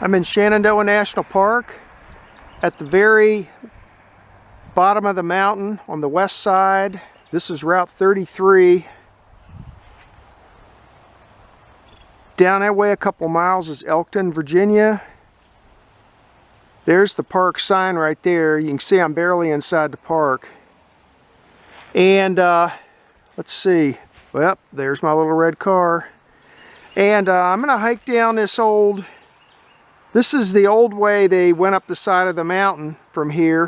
I'm in Shenandoah National Park at the very bottom of the mountain on the west side. This is Route 33. Down that way a couple miles is Elkton, Virginia. There's the park sign right there. You can see I'm barely inside the park. And let's see. Well, there's my little red car. And I'm going to hike down this old... This is the old way they went up the side of the mountain from here.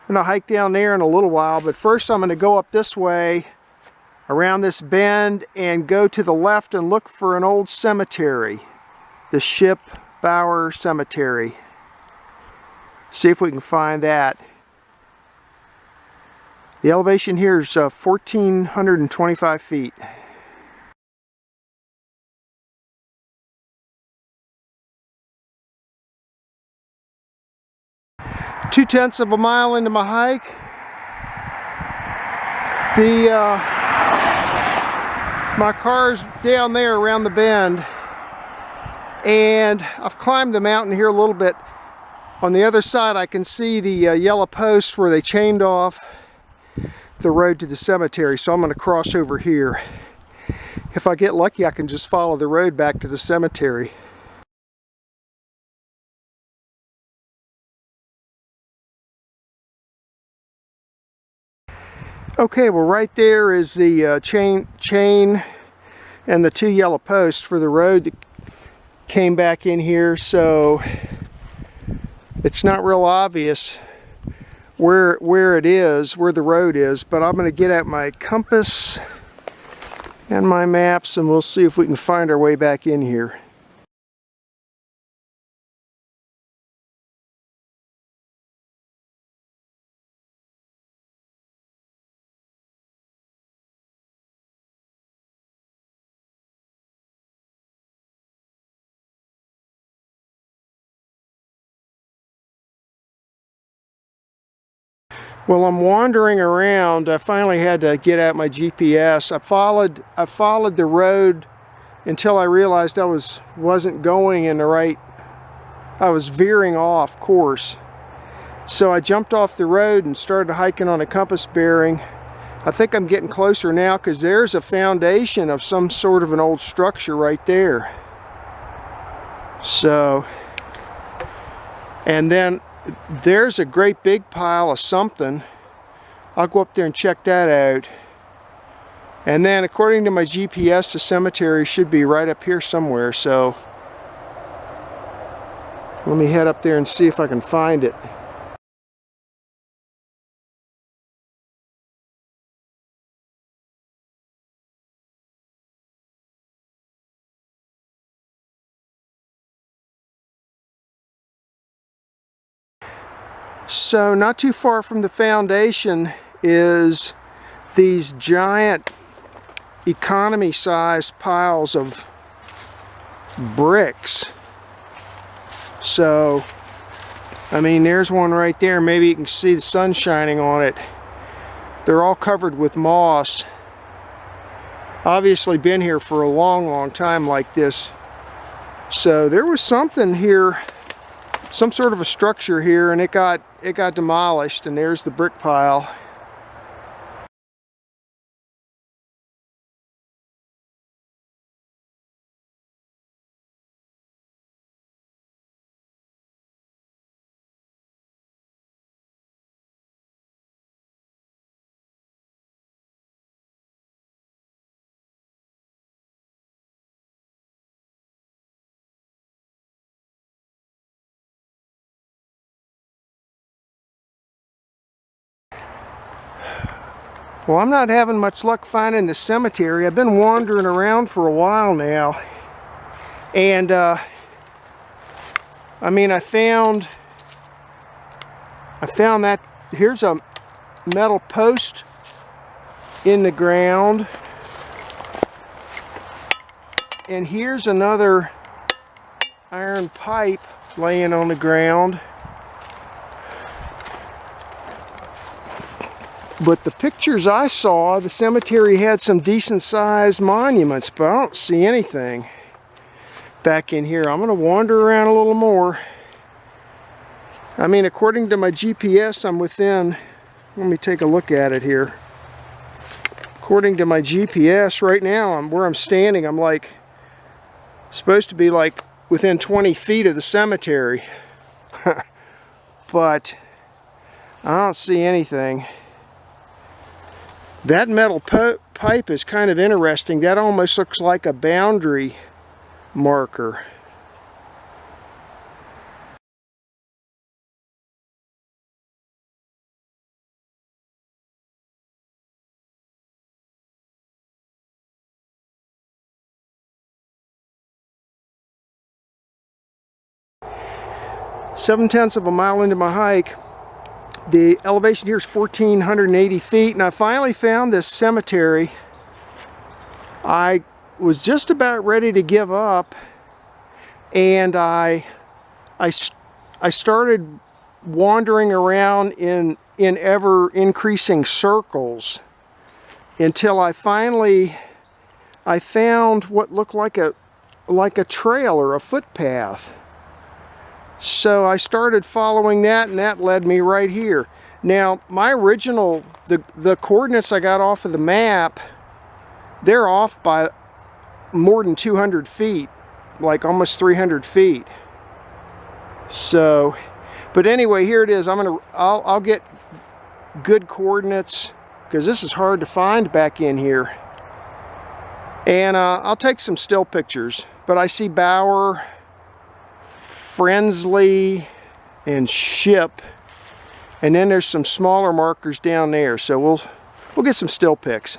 I'm going to hike down there in a little while, but first I'm going to go up this way around this bend and go to the left and look for an old cemetery, the Shipp Baugher Cemetery. See if we can find that. The elevation here is 1,425 feet. Two-tenths of a mile into my hike. My car's down there around the bend, and I've climbed the mountain here a little bit. On the other side I can see the yellow posts where they chained off the road to the cemetery, so I'm going to cross over here. If I get lucky I can just follow the road back to the cemetery. Okay, well right there is the chain and the two yellow posts for the road that came back in here, so it's not real obvious where it is, where the road is, but I'm going to get out my compass and my maps and we'll see if we can find our way back in here. Well, I'm wandering around. I finally had to get out my GPS. I followed the road until I realized I wasn't going in the right. I was veering off course. So I jumped off the road and started hiking on a compass bearing. I think I'm getting closer now because there's a foundation of some sort of an old structure right there. So, and then there's a great big pile of something. I'll go up there and check that out. And then according to my GPS, the cemetery should be right up here somewhere. So let me head up there and see if I can find it. So not too far from the foundation is these giant economy-sized piles of bricks. So, I mean, there's one right there. Maybe you can see the sun shining on it. They're all covered with moss. Obviously been here for a long time like this. So there was something here, some sort of a structure here, and it got demolished, and there's the brick pile. Well, I'm not having much luck finding the cemetery. I've been wandering around for a while now. And, I mean, I found that here's a metal post in the ground. And here's another iron pipe laying on the ground. But the pictures I saw, the cemetery had some decent sized monuments, but I don't see anything. back in here. I'm going to wander around a little more. I mean, according to my GPS, I'm within, let me take a look at it here. According to my GPS right now, where I'm standing, I'm like supposed to be like within 20 feet of the cemetery. But I don't see anything. That metal pipe is kind of interesting. That almost looks like a boundary marker. Seven-tenths of a mile into my hike. The elevation here is 1,480 feet, and I finally found this cemetery. I was just about ready to give up, and I started wandering around in ever increasing circles until I finally found what looked like a trail or a footpath. So I started following that, and that led me right here. Now, my original, the coordinates I got off of the map, they're off by more than 200 feet, like almost 300 feet. So, but anyway, here it is. I'll get good coordinates, because this is hard to find back in here. And I'll take some still pictures. But I see Baugher, Friendly, and Shipp, and then there's some smaller markers down there, so we'll get some still pics.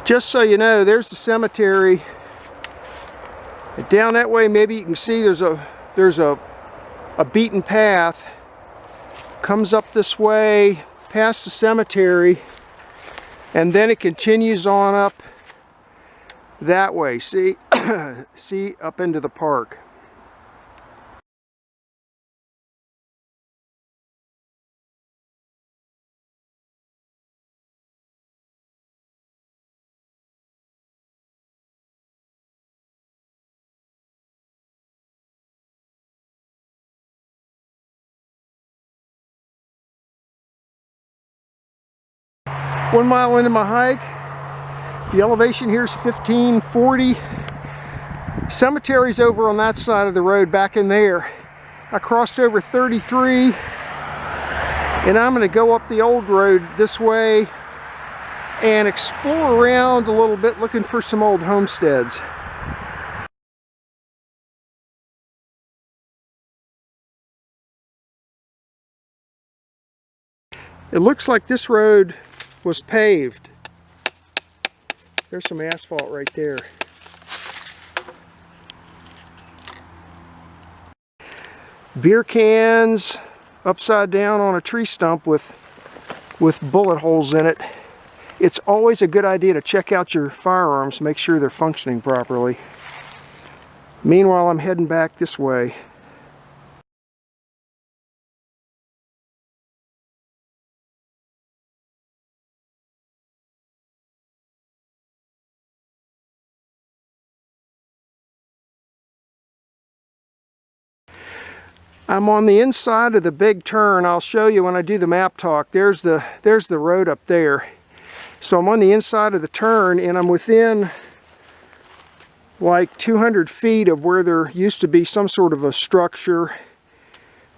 Just so you know, there's the cemetery. Down that way, maybe you can see there's a beaten path. Comes up this way, past the cemetery, and then it continues on up that way. See, see, up into the park. One mile into my hike. The elevation here is 1540. Cemetery's over on that side of the road, back in there. I crossed over 33, and I'm going to go up the old road this way and explore around a little bit, looking for some old homesteads. It looks like this road was paved. There's some asphalt right there. Beer cans upside down on a tree stump with bullet holes in it. It's always a good idea to check out your firearms, make sure they're functioning properly. Meanwhile, I'm heading back this way. I'm on the inside of the big turn. I'll show you when I do the map talk. There's the road up there. So I'm on the inside of the turn, and I'm within like 200 feet of where there used to be some sort of a structure,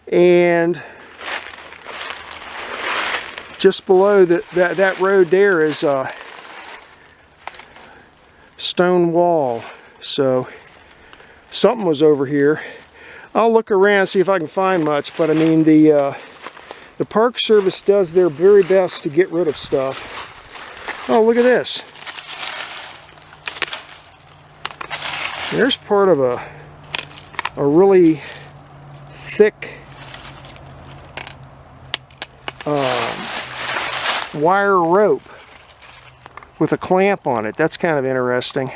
and just below that road there is a stone wall. So something was over here. I'll look around, see if I can find much, but I mean the Park Service does their very best to get rid of stuff. Oh, look at this. There's part of a really thick wire rope with a clamp on it. That's kind of interesting.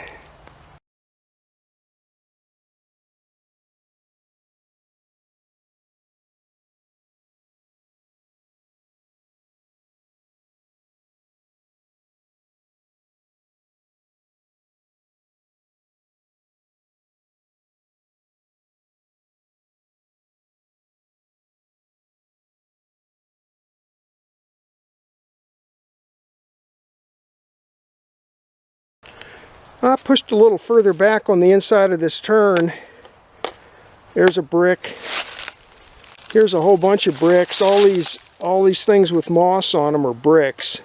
I pushed a little further back on the inside of this turn. There's a brick. Here's a whole bunch of bricks. All these things with moss on them are bricks.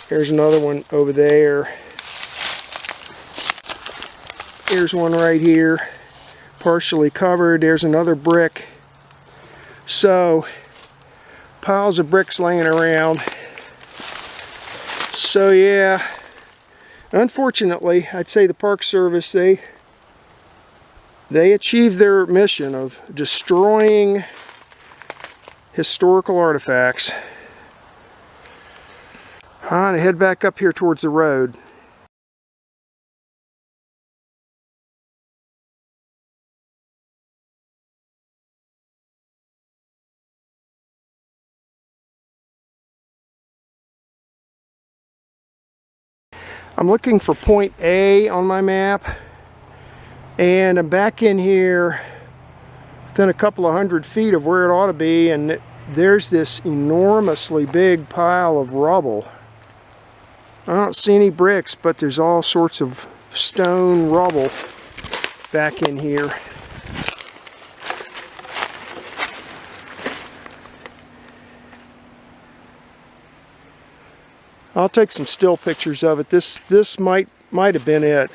Here's another one over there. Here's one right here, partially covered. There's another brick. So, piles of bricks laying around. So yeah. Unfortunately, I'd say the Park Service, they achieved their mission of destroying historical artifacts. I'm gonna head back up here towards the road. I'm looking for point A on my map, and I'm back in here within a couple of 100 feet of where it ought to be, and there's this enormously big pile of rubble. I don't see any bricks, but there's all sorts of stone rubble back in here. I'll take some still pictures of it. This might have been it.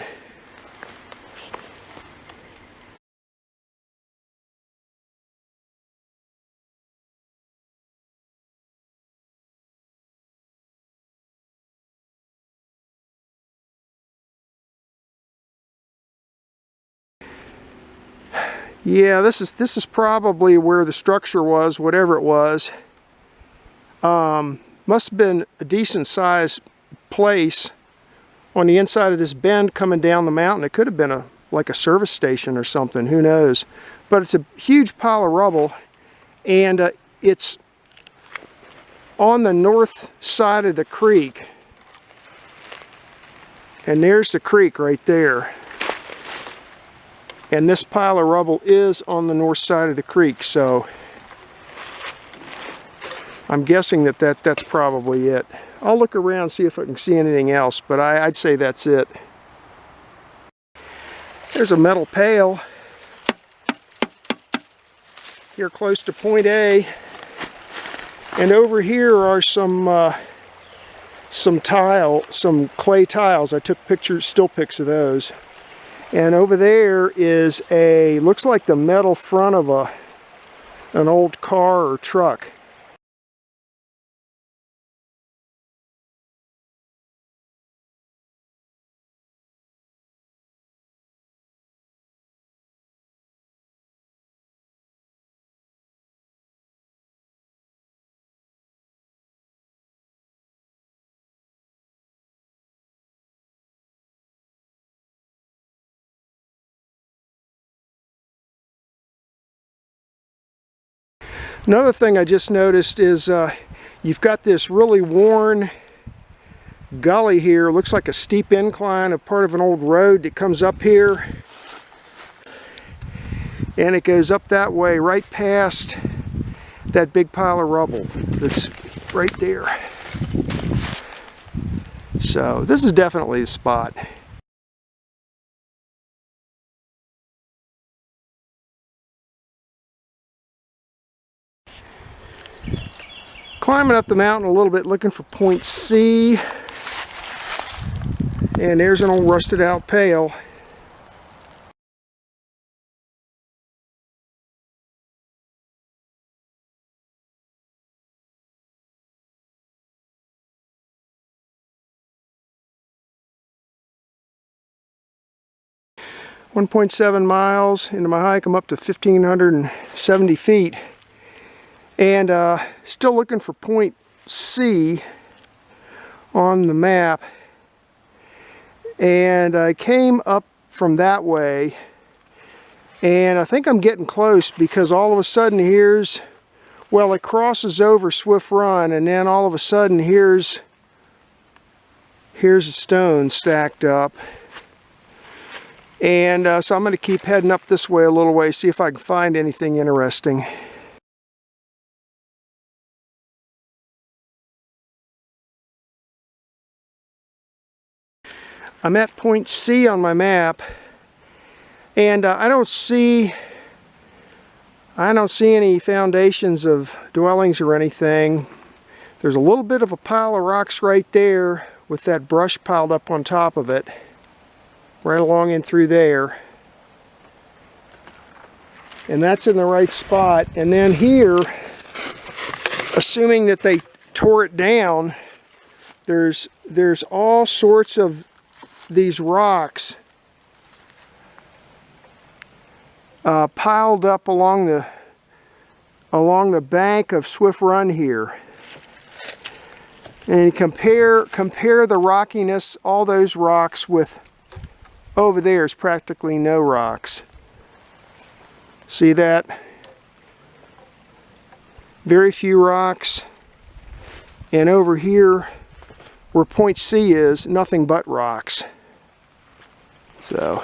Yeah, this is probably where the structure was, whatever it was. Must have been a decent sized place on the inside of this bend coming down the mountain. It could have been like a service station or something, who knows. But it's a huge pile of rubble, and it's on the north side of the creek. And there's the creek right there. And this pile of rubble is on the north side of the creek, so I'm guessing that's probably it. I'll look around and see if I can see anything else, but I'd say that's it. There's a metal pail here close to point A, and over here are some clay tiles. I took still pics of those. And over there is looks like the metal front of an old car or truck. Another thing I just noticed is you've got this really worn gully here. It looks like a steep incline of part of an old road that comes up here. And it goes up that way right past that big pile of rubble that's right there. So this is definitely the spot. Climbing up the mountain a little bit looking for point C. And there's an old rusted out pail. .7 miles into my hike. I'm up to 1,570 feet. And still looking for point C on the map. And I came up from that way, and I think I'm getting close because all of a sudden here's, well, it crosses over Swift Run, and then all of a sudden here's a stone stacked up. And so I'm going to keep heading up this way a little way, see if I can find anything interesting. I'm at point C on my map, and I don't see any foundations of dwellings or anything. There's a little bit of a pile of rocks right there with that brush piled up on top of it, right along in through there. And that's in the right spot. And then here, assuming that they tore it down, there's all sorts of these rocks piled up along the bank of Swift Run here. And you compare the rockiness, all those rocks, with over there is practically no rocks. See that? Very few rocks. And over here, where point C is, nothing but rocks. So,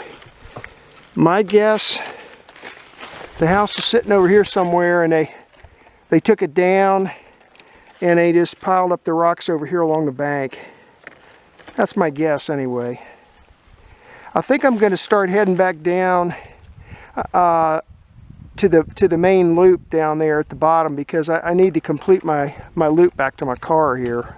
my guess, the house was sitting over here somewhere, and they took it down, and they just piled up the rocks over here along the bank. That's my guess anyway. I think I'm going to start heading back down to the main loop down there at the bottom, because I need to complete my loop back to my car here.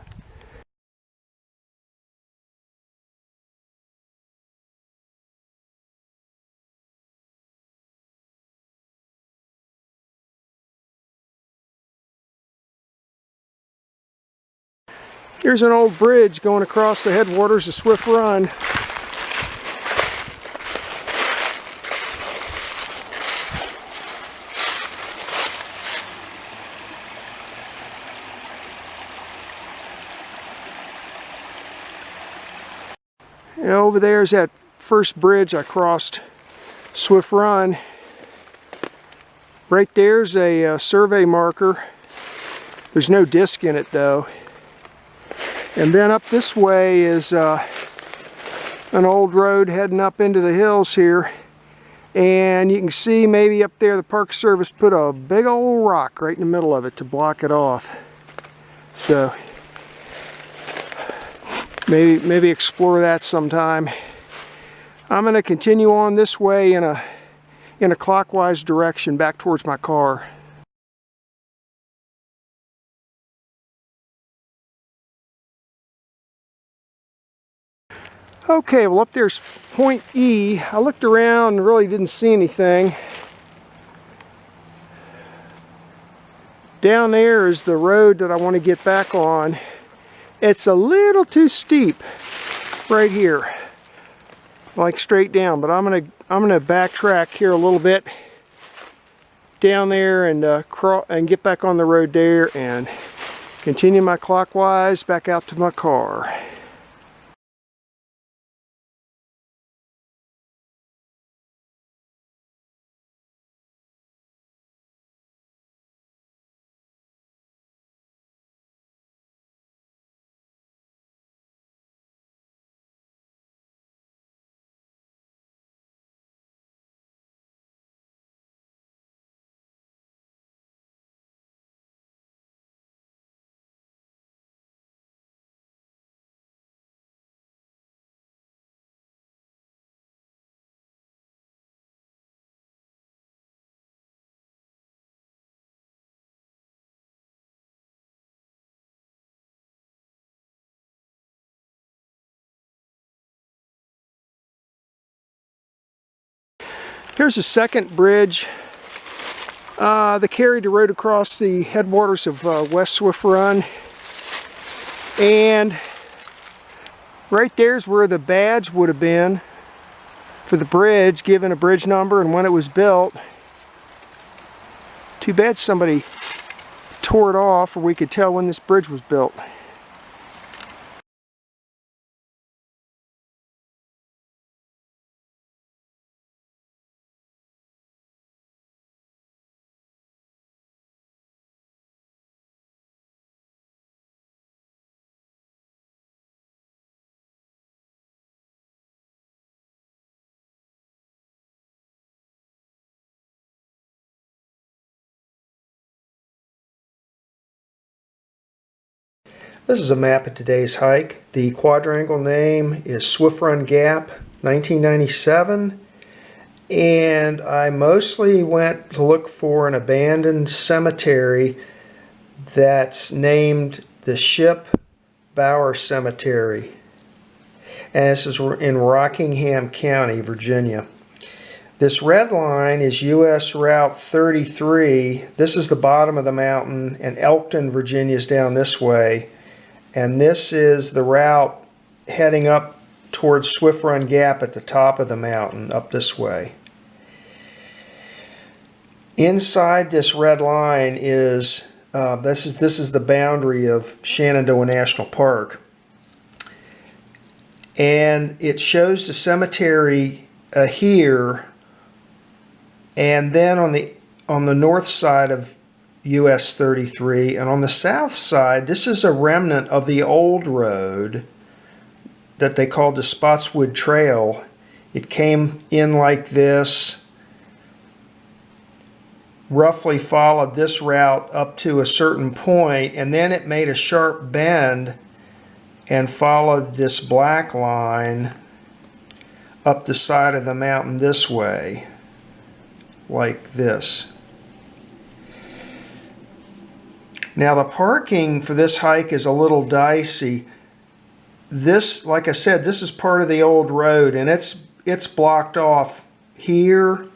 Here's an old bridge going across the headwaters of Swift Run. And over there is that first bridge I crossed Swift Run. Right there's a survey marker. There's no disc in it though. And then up this way is an old road heading up into the hills here. And you can see maybe up there the Park Service put a big old rock right in the middle of it to block it off. So maybe explore that sometime. I'm going to continue on this way in a clockwise direction back towards my car. Okay, well up there's point E. I looked around and really didn't see anything. Down there is the road that I want to get back on. It's a little too steep right here, like straight down, but I'm gonna backtrack here a little bit down there and get back on the road there and continue my clockwise back out to my car. Here's a second bridge that carried the road across the headwaters of West Swift Run. And right there's where the badge would have been for the bridge, given a bridge number and when it was built. Too bad somebody tore it off, or we could tell when this bridge was built. This is a map of today's hike. The quadrangle name is Swift Run Gap, 1997. And I mostly went to look for an abandoned cemetery that's named the Shipp Baugher Cemetery. And this is in Rockingham County, Virginia. This red line is US Route 33. This is the bottom of the mountain, and Elkton, Virginia is down this way. And this is the route heading up towards Swift Run Gap at the top of the mountain, up this way. Inside this red line is, this is the boundary of Shenandoah National Park. And it shows the cemetery here, and then on the north side of US 33, and on the south side, this is a remnant of the old road that they called the Spotswood Trail. It came in like this, roughly followed this route up to a certain point, and then it made a sharp bend and followed this black line up the side of the mountain this way, like this. Now the parking for this hike is a little dicey. This, like I said, this is part of the old road, and it's blocked off here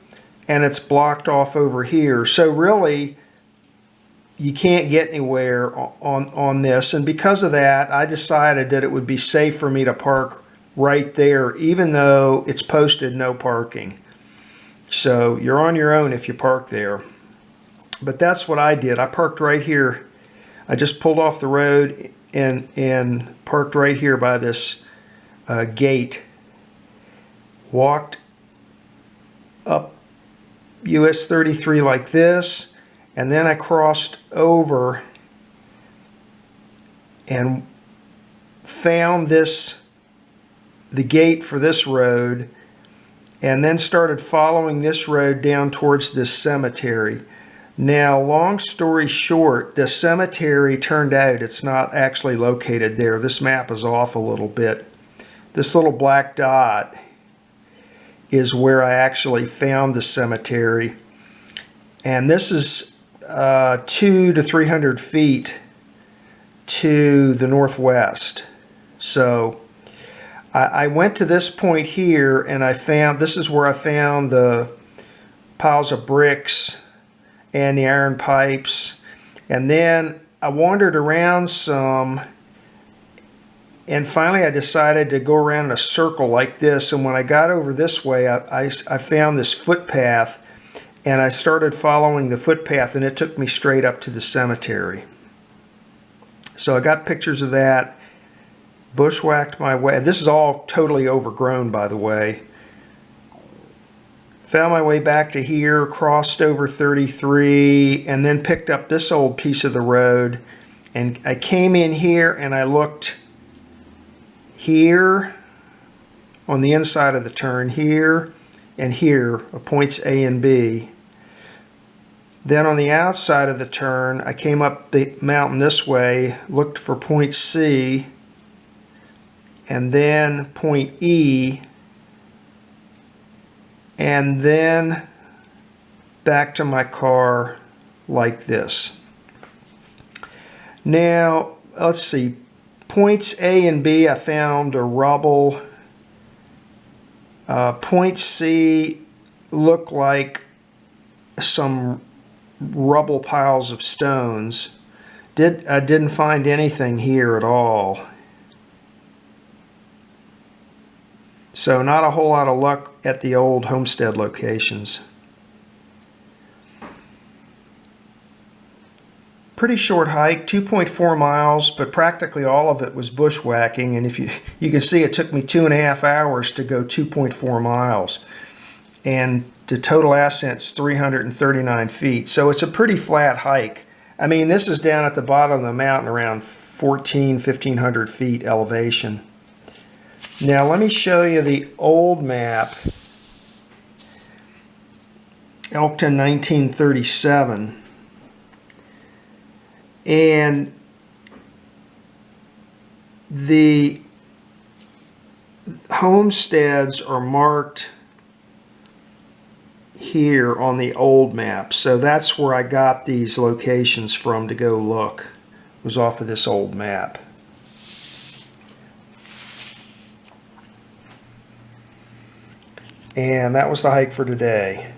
and it's blocked off over here. So really you can't get anywhere on this, and because of that I decided that it would be safe for me to park right there, even though it's posted no parking. So you're on your own if you park there. But that's what I did. I parked right here. I just pulled off the road and parked right here by this gate. Walked up US 33 like this, and then I crossed over and found the gate for this road, and then started following this road down towards this cemetery. Now, long story short, the cemetery turned out it's not actually located there. This map is off a little bit. This little black dot is where I actually found the cemetery. And this is 200 to 300 feet to the northwest. So I went to this point here, and I found, this is where I found the piles of bricks and the iron pipes. And then I wandered around some, and finally I decided to go around in a circle like this. And when I got over this way, I found this footpath, and I started following the footpath, and it took me straight up to the cemetery. So I got pictures of that, bushwhacked my way. This is all totally overgrown, by the way. Found my way back to here, crossed over 33, and then picked up this old piece of the road. And I came in here and I looked here on the inside of the turn, here and here, points A and B. Then on the outside of the turn, I came up the mountain this way, looked for point C, and then point E, and then back to my car like this. Now, let's see, points A and B I found a rubble. Point C look like some rubble piles of stones. I didn't find anything here at all. So not a whole lot of luck at the old homestead locations. Pretty short hike, 2.4 miles, but practically all of it was bushwhacking. And if you can see, it took me 2.5 hours to go 2.4 miles. And the total ascent's 339 feet. So it's a pretty flat hike. I mean, this is down at the bottom of the mountain around 1,500 feet elevation. Now let me show you the old map. Elkton 1937. And the homesteads are marked here on the old map. So that's where I got these locations from to go look. It was off of this old map. And that was the hike for today.